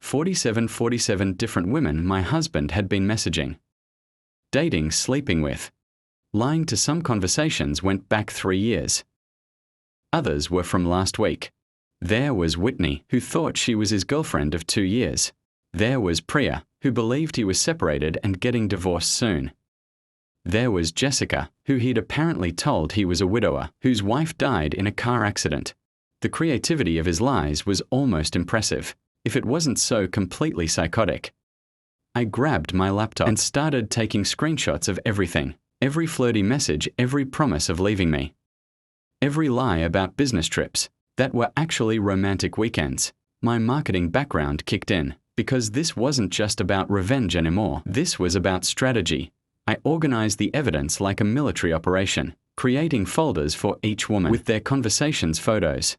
47 different women my husband had been messaging. Dating, sleeping with. Lying to some conversations went back 3 years. Others were from last week. There was Whitney, who thought she was his girlfriend of 2 years. There was Priya, who believed he was separated and getting divorced soon. There was Jessica, who he'd apparently told he was a widower, whose wife died in a car accident. The creativity of his lies was almost impressive, if it wasn't so completely psychotic. I grabbed my laptop and started taking screenshots of everything, every flirty message, every promise of leaving me. Every lie about business trips that were actually romantic weekends. My marketing background kicked in, because this wasn't just about revenge anymore. This was about strategy. I organized the evidence like a military operation, creating folders for each woman with their conversations photos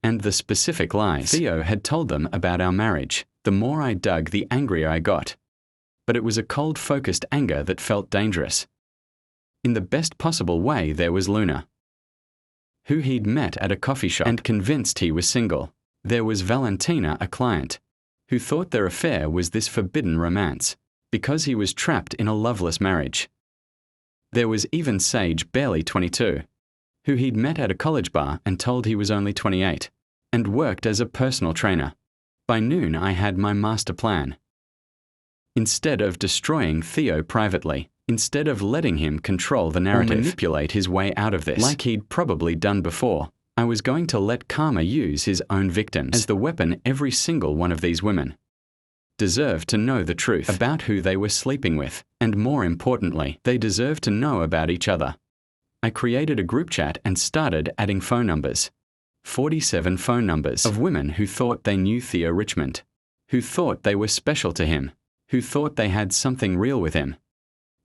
and the specific lies Theo had told them about our marriage. The more I dug, the angrier I got. But it was a cold, focused anger that felt dangerous. In the best possible way, there was Luna, who he'd met at a coffee shop and convinced he was single. There was Valentina, a client, who thought their affair was this forbidden romance, because he was trapped in a loveless marriage. There was even Sage, barely 22, who he'd met at a college bar and told he was only 28, and worked as a personal trainer. By noon, I had my master plan. Instead of destroying Theo privately, instead of letting him control the narrative or manipulate his way out of this, like he'd probably done before, I was going to let karma use his own victims as the weapon. Every single one of these women deserved to know the truth about who they were sleeping with, and more importantly, they deserved to know about each other. I created a group chat and started adding phone numbers. 47 phone numbers of women who thought they knew Theo Richmond, who thought they were special to him, who thought they had something real with him.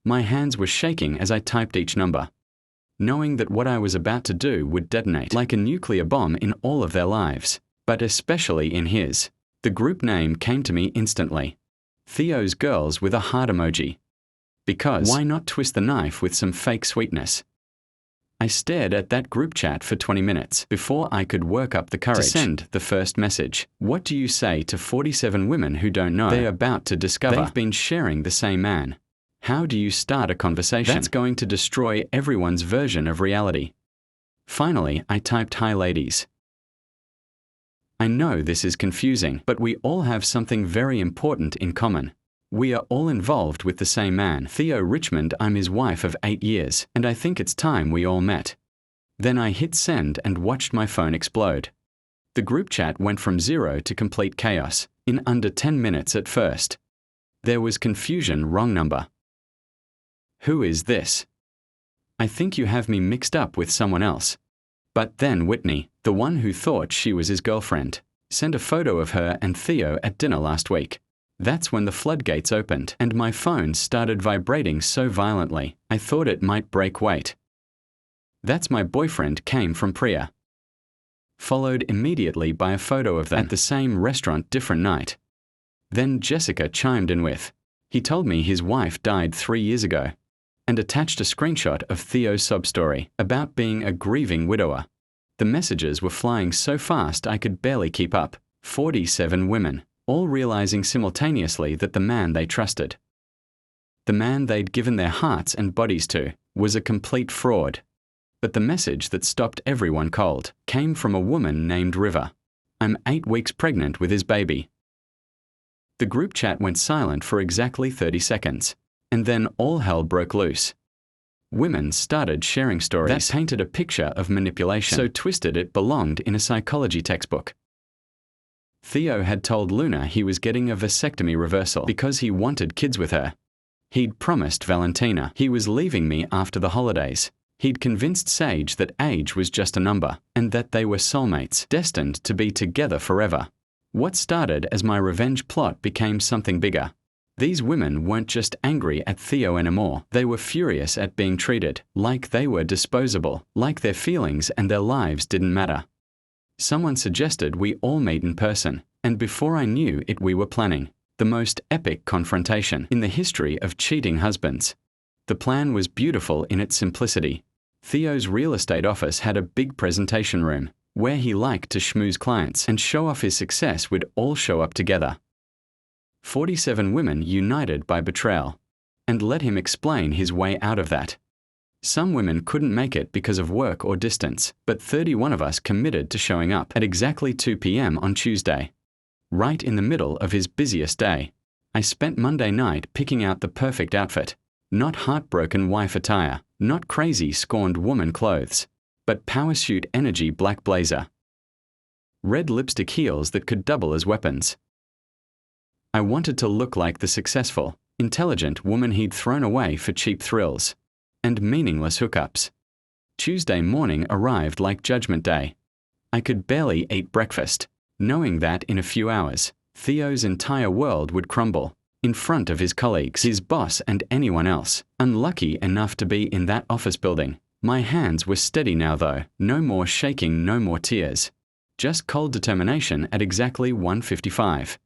My hands were shaking as I typed each number, knowing that what I was about to do would detonate like a nuclear bomb in all of their lives, but especially in his. The group name came to me instantly. Theo's Girls with a heart emoji. Because why not twist the knife with some fake sweetness? I stared at that group chat for 20 minutes before I could work up the courage to send the first message. What do you say to 47 women who don't know they're about to discover they've been sharing the same man? How do you start a conversation that's going to destroy everyone's version of reality? Finally, I typed, "Hi ladies. I know this is confusing, but we all have something very important in common. We are all involved with the same man, Theo Richmond. I'm his wife of 8 years, and I think it's time we all met." Then I hit send and watched my phone explode. The group chat went from 0 to complete chaos in under 10 minutes at first. There was confusion, wrong number. Who is this? I think you have me mixed up with someone else. But then Whitney, the one who thought she was his girlfriend, sent a photo of her and Theo at dinner last week. That's when the floodgates opened and my phone started vibrating so violently, I thought it might break. Wait. "That's my boyfriend," came from Priya, followed immediately by a photo of them at the same restaurant, different night. Then Jessica chimed in with, "He told me his wife died 3 years ago," and attached a screenshot of Theo's sob story about being a grieving widower. The messages were flying so fast I could barely keep up. 47 women, all realizing simultaneously that the man they trusted, the man they'd given their hearts and bodies to, was a complete fraud. But the message that stopped everyone cold came from a woman named River. "I'm 8 weeks pregnant with his baby." The group chat went silent for exactly 30 seconds. And then all hell broke loose. Women started sharing stories that painted a picture of manipulation so twisted it belonged in a psychology textbook. Theo had told Luna he was getting a vasectomy reversal because he wanted kids with her. He'd promised Valentina he was leaving me after the holidays. He'd convinced Sage that age was just a number and that they were soulmates, destined to be together forever. What started as my revenge plot became something bigger. These women weren't just angry at Theo anymore, they were furious at being treated like they were disposable, like their feelings and their lives didn't matter. Someone suggested we all meet in person, and before I knew it we were planning the most epic confrontation in the history of cheating husbands. The plan was beautiful in its simplicity. Theo's real estate office had a big presentation room, where he liked to schmooze clients and show off his success. We'd all show up together. 47 women united by betrayal, and let him explain his way out of that. Some women couldn't make it because of work or distance, but 31 of us committed to showing up at exactly 2 p.m. on Tuesday, right in the middle of his busiest day. I spent Monday night picking out the perfect outfit, not heartbroken wife attire, not crazy scorned woman clothes, but power suit energy black blazer. Red lipstick heels that could double as weapons. I wanted to look like the successful, intelligent woman he'd thrown away for cheap thrills and meaningless hookups. Tuesday morning arrived like Judgment Day. I could barely eat breakfast, knowing that in a few hours, Theo's entire world would crumble in front of his colleagues, his boss, and anyone else unlucky enough to be in that office building. My hands were steady now though, no more shaking, no more tears. Just cold determination at exactly 1:55.